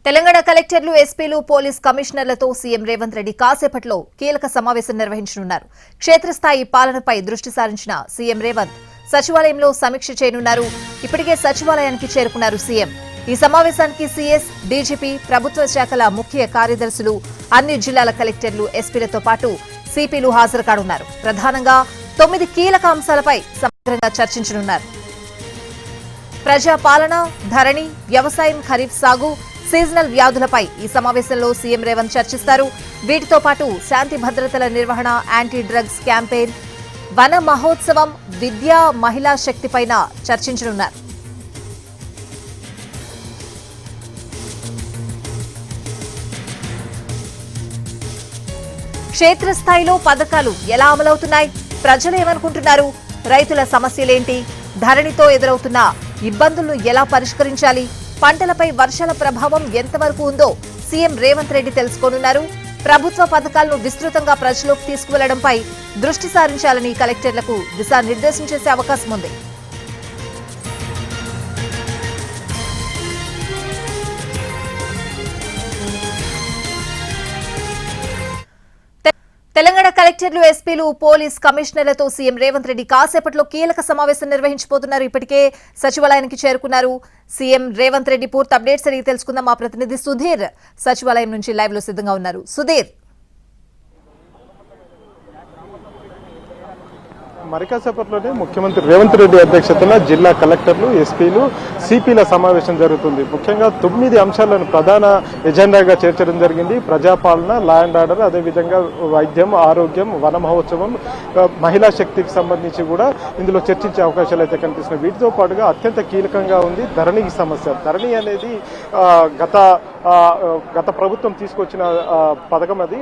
తెలంగాణ కలెక్టర్లు, ఎస్పీలు, police కమిషనర్లతో CM Revanth Reddy కాసేపట్లో కీలక సమావేశం నిర్వహించనున్నారు. క్షేత్రస్థాయి పాలనపై దృష్టి సారించిన సీఎం రేవంత్ సచివాలయంలో సమీక్ష చేయనున్నారు. ఇప్పటికే సచివాలయానికి చేరుకున్నారు సీఎం. ఈ సమావేశానికి సీఎస్, డీజీపీ, ప్రభుత్వ శాఖల ముఖ్య కార్యదర్శులు, అన్ని జిల్లాల కలెక్టర్లు, ఎస్పీలతో పాటు సిపిలు హాజరు కానున్నారు. ప్రధానంగా 9 కీలక అంశాలపై సమగ్రంగా చర్చించనున్నారు. ప్రజాపాలన, ధరణి, వ్యవసాయం, ఖరీఫ్ సాగు, సీజనల్ వ్యాధులపై ఈ సమావేశంలో సీఎం రేవంత్ చర్చిస్తారు. వీటితో పాటు శాంతి భద్రతల నిర్వహణ, యాంటీ డ్రగ్స్ క్యాంపెయిన్, వన మహోత్సవం, విద్యా, మహిళా శక్తిపైన చర్చించనున్నారు. క్షేత్రస్థాయిలో పథకాలు ఎలా అమలవుతున్నాయి, ప్రజలు ఏమనుకుంటున్నారు, రైతుల సమస్యలేంటి, ధరణితో ఎదురవుతున్న ఇబ్బందులను ఎలా పరిష్కరించాలి, పంటలపై వర్షాల ప్రభావం ఎంతవరకు ఉందో సీఎం రేవంత్ రెడ్డి తెలుసుకోనున్నారు. ప్రభుత్వ పథకాలను విస్తృతంగా ప్రజల్లోకి తీసుకువెళ్లడంపై దృష్టి సారించాలని కలెక్టర్లకు దిశానిర్దేశం చేసే అవకాశం ఉంది. తెలంగాణ కలెక్టర్లు, ఎస్పీలు, పోలీస్ కమిషనర్లతో సీఎం రేవంత్ రెడ్డి కాసేపట్లో కీలక సమావేశం నిర్వహించబోతున్నారు. ఇప్పటికే సచివాలయానికి చేరుకున్నారు సీఎం రేవంత్ రెడ్డి. పూర్తి అప్డేట్స్ అడిగి తెలుసుకుందాం. మా ప్రతినిధి సుధీర్ సచివాలయం నుంచి లైవ్ లో సిద్ధంగా ఉన్నారు. సుధీర్, మరికాసేపట్లోనే ముఖ్యమంత్రి రేవంత్ రెడ్డి అధ్యక్షతన జిల్లా కలెక్టర్లు, ఎస్పీలు, సిపిల సమావేశం జరుగుతుంది. ముఖ్యంగా 9 అంశాలను ప్రధాన ఎజెండాగా చేర్చడం జరిగింది. ప్రజాపాలన, లా అండ్ ఆర్డర్, అదేవిధంగా వైద్యం, ఆరోగ్యం, వన మహోత్సవం, మహిళా శక్తికి సంబంధించి కూడా ఇందులో చర్చించే అవకాశాలు అయితే కనిపిస్తున్నాయి. వీటితో పాటుగా అత్యంత కీలకంగా ఉంది ధరణి సమస్య. ధరణి అనేది గత ప్రభుత్వం తీసుకొచ్చిన పథకం. అది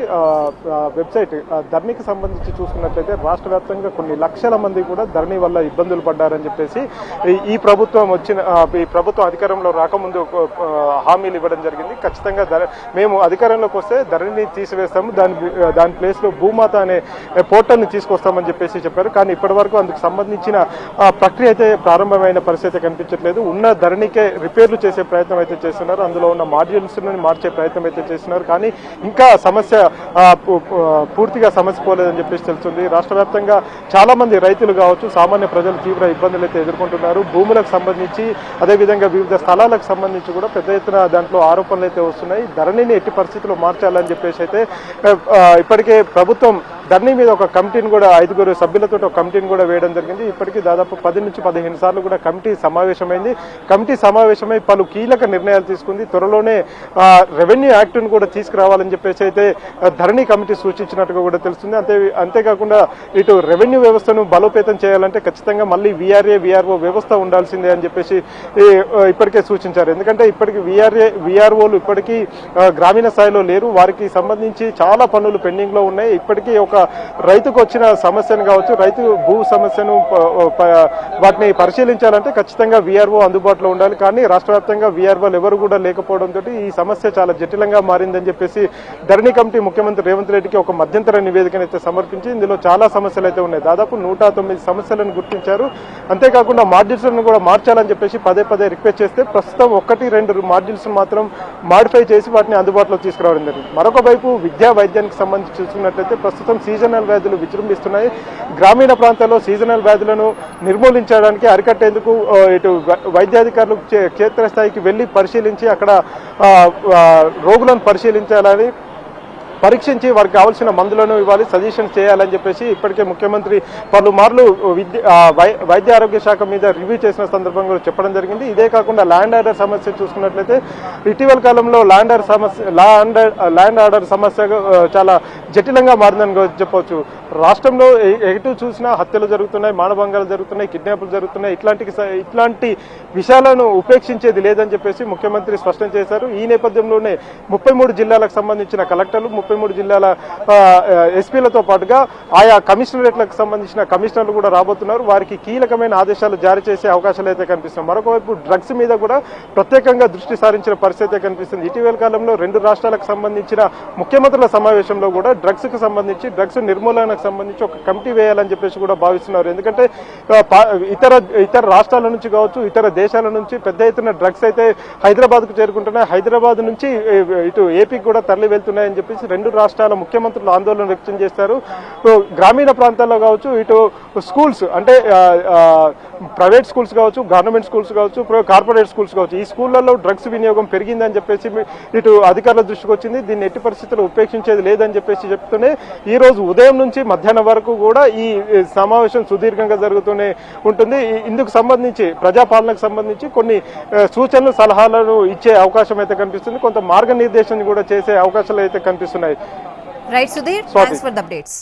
వెబ్సైట్. ధరణికి సంబంధించి చూసుకున్నట్లయితే రాష్ట్ర వ్యాప్తంగా కొన్ని లక్షల మంది కూడా ధరణి వల్ల ఇబ్బందులు పడ్డారని చెప్పేసి ఈ ప్రభుత్వం అధికారంలో రాకముందు హామీలు ఇవ్వడం జరిగింది. ఖచ్చితంగా మేము అధికారంలోకి వస్తే ధరణిని తీసివేస్తాము, దాని ప్లేస్ లో భూమాత అనే పోర్టల్ ని తీసుకొస్తామని చెప్పేసి చెప్పారు. కానీ ఇప్పటి వరకు అందుకు సంబంధించిన ప్రక్రియ అయితే ప్రారంభమైన పరిస్థితి కనిపించట్లేదు. ఉన్న ధరణికే రిపేర్లు చేసే ప్రయత్నం అయితే చేస్తున్నారు. అందులో ఉన్న మాడ్యూల్స్ మార్చే ప్రయత్నం అయితే చేస్తున్నారు. కానీ ఇంకా సమస్య పూర్తిగా సమస్య పోలేదని చెప్పేసి తెలుస్తుంది. రాష్ట్ర వ్యాప్తంగా చాలా మంది రైతులు కావచ్చు, సామాన్య ప్రజలు తీవ్ర ఇబ్బందులు అయితే ఎదుర్కొంటున్నారు. భూములకు సంబంధించి, అదేవిధంగా వివిధ స్థలాలకు సంబంధించి కూడా పెద్ద ఎత్తున దాంట్లో ఆరోపణలు అయితే వస్తున్నాయి. ధరణిని ఎట్టి పరిస్థితుల్లో మార్చాలని చెప్పేసి అయితే ఇప్పటికే ప్రభుత్వం ధరణి మీద ఒక కమిటీని కూడా 5 సభ్యులతో ఒక కమిటీని కూడా వేయడం జరిగింది. ఇప్పటికీ దాదాపు 10 నుంచి 15 సార్లు కూడా కమిటీ సమావేశమైంది. కమిటీ సమావేశమై పలు కీలక నిర్ణయాలు తీసుకుంది. త్వరలోనే రెవెన్యూ యాక్ట్ ను కూడా తీసుకురావాలని చెప్పేసి అయితే ధరణి కమిటీ సూచించినట్టుగా కూడా తెలుస్తుంది. అంతేకాకుండా ఇటు రెవెన్యూ వ్యవస్థను బలోపేతం చేయాలంటే ఖచ్చితంగా మళ్ళీ విఆర్ఓ వ్యవస్థ ఉండాల్సిందే అని చెప్పేసి ఇప్పటికే సూచించారు. ఎందుకంటే ఇప్పటికీ విఆర్ఓలు ఇప్పటికీ గ్రామీణ స్థాయిలో లేరు. వారికి సంబంధించి చాలా పనులు పెండింగ్ లో ఉన్నాయి. ఇప్పటికీ ఒక రైతుకు వచ్చిన సమస్యను కావచ్చు, రైతు భూ సమస్యను వాటిని పరిశీలించాలంటే ఖచ్చితంగా విఆర్ఓ అందుబాటులో ఉండాలి. కానీ రాష్ట్ర వ్యాప్తంగా విఆర్ఓలు ఎవరు కూడా లేకపోవడంతో ఈ సమస్య చాలా జటిలంగా మారిందని చెప్పేసి ధరణి కమిటీ ముఖ్యమంత్రి రేవంత్ రెడ్డికి ఒక మధ్యంతర నివేదికను అయితే సమర్పించి ఇందులో చాలా సమస్యలు అయితే ఉన్నాయి. దాదాపు 109 సమస్యలను గుర్తించారు. అంతేకాకుండా మాడ్యూల్స్ ను కూడా మార్చాలని చెప్పేసి పదే రిక్వెస్ట్ చేస్తే ప్రస్తుతం 1-2 మాడ్యూల్స్ మాత్రం మాడిఫై చేసి వాటిని అందుబాటులో తీసుకురావడం జరిగింది. మరొక వైపు విద్యా, వైద్యానికి సంబంధించి చూసుకున్నట్లయితే ప్రస్తుతం సీజనల్ వ్యాధులు విజృంభిస్తున్నాయి. గ్రామీణ ప్రాంతాల్లో సీజనల్ వ్యాధులను నిర్మూలించడానికి, అరికట్టేందుకు ఇటు వైద్యాధికారులు క్షేత్రస్థాయికి వెళ్లి పరిశీలించి అక్కడ రోగులను పరిశీలించాలని, పరీక్షించి వారికి కావాల్సిన మందులను ఇవ్వాలి, సజెషన్స్ చేయాలని చెప్పేసి ఇప్పటికే ముఖ్యమంత్రి పలుమార్లు వైద్య ఆరోగ్య శాఖ మీద రివ్యూ చేసిన సందర్భంగా చెప్పడం జరిగింది. ఇదే కాకుండా ల్యాండ్ ఆర్డర్ సమస్య చూసుకున్నట్లయితే ఇటీవల కాలంలో ల్యాండ్ ఆర్డర్ సమస్య చాలా జటిలంగా మారిందని చెప్పవచ్చు. రాష్ట్రంలో ఎటు చూసినా హత్యలు జరుగుతున్నాయి, మానభంగాలు జరుగుతున్నాయి, కిడ్నాపులు జరుగుతున్నాయి. ఇట్లాంటి విషయాలను ఉపేక్షించేది లేదని చెప్పేసి ముఖ్యమంత్రి స్పష్టం చేశారు. ఈ నేపథ్యంలోనే 33 జిల్లాలకు సంబంధించిన కలెక్టర్లు, 33 జిల్లాల ఎస్పీలతో పాటుగా ఆయా కమిషనరేట్లకు సంబంధించిన కమిషనర్లు కూడా రాబోతున్నారు. వారికి కీలకమైన ఆదేశాలు జారీ చేసే అవకాశాలు అయితే కనిపిస్తున్నాయి. మరొకవైపు డ్రగ్స్ మీద కూడా ప్రత్యేకంగా దృష్టి సారించిన పరిస్థితి కనిపిస్తుంది. ఇటీవల కాలంలో 2 రాష్ట్రాలకు సంబంధించిన ముఖ్యమంత్రుల సమావేశంలో కూడా డ్రగ్స్ కు సంబంధించి డ్రగ్స్ నిర్మూలనకు సంబంధించి ఒక కమిటీ వేయాలని చెప్పేసి కూడా భావిస్తున్నారు. ఎందుకంటే ఇతర రాష్ట్రాల నుంచి కావచ్చు, ఇతర దేశాల నుంచి పెద్ద ఎత్తున డ్రగ్స్ అయితే హైదరాబాద్ కు చేరుకుంటున్నాయి. హైదరాబాద్ నుంచి ఇటు ఏపీకి కూడా తరలి వెళ్తున్నాయని చెప్పేసి 2 రాష్ట్రాల ముఖ్యమంత్రులు ఆందోళన వ్యక్తం చేస్తారు. గ్రామీణ ప్రాంతాల్లో కావచ్చు, ఇటు స్కూల్స్ అంటే ప్రైవేట్ స్కూల్స్ కావచ్చు, గవర్నమెంట్ స్కూల్స్ కావచ్చు, కార్పొరేట్ స్కూల్స్ కావచ్చు, ఈ స్కూళ్లలో డ్రగ్స్ వినియోగం పెరిగిందని చెప్పేసి ఇటు అధికారుల దృష్టికి వచ్చింది. దీన్ని ఎట్టి పరిస్థితుల్లో ఉపేక్షించేది లేదని చెప్పేసి చెప్తూనే ఈ రోజు ఉదయం నుంచి మధ్యాహ్నం వరకు కూడా ఈ సమావేశం సుదీర్ఘంగా జరుగుతూనే ఉంటుంది. ఇందుకు సంబంధించి ప్రజాపాలనకు సంబంధించి కొన్ని సూచనలు సలహాలను ఇచ్చే అవకాశం అయితే కనిపిస్తుంది. కొంత మార్గనిర్దేశం కూడా చేసే అవకాశాలు అయితే కనిపిస్తున్నాయి. Right Sudheer, thanks for the updates.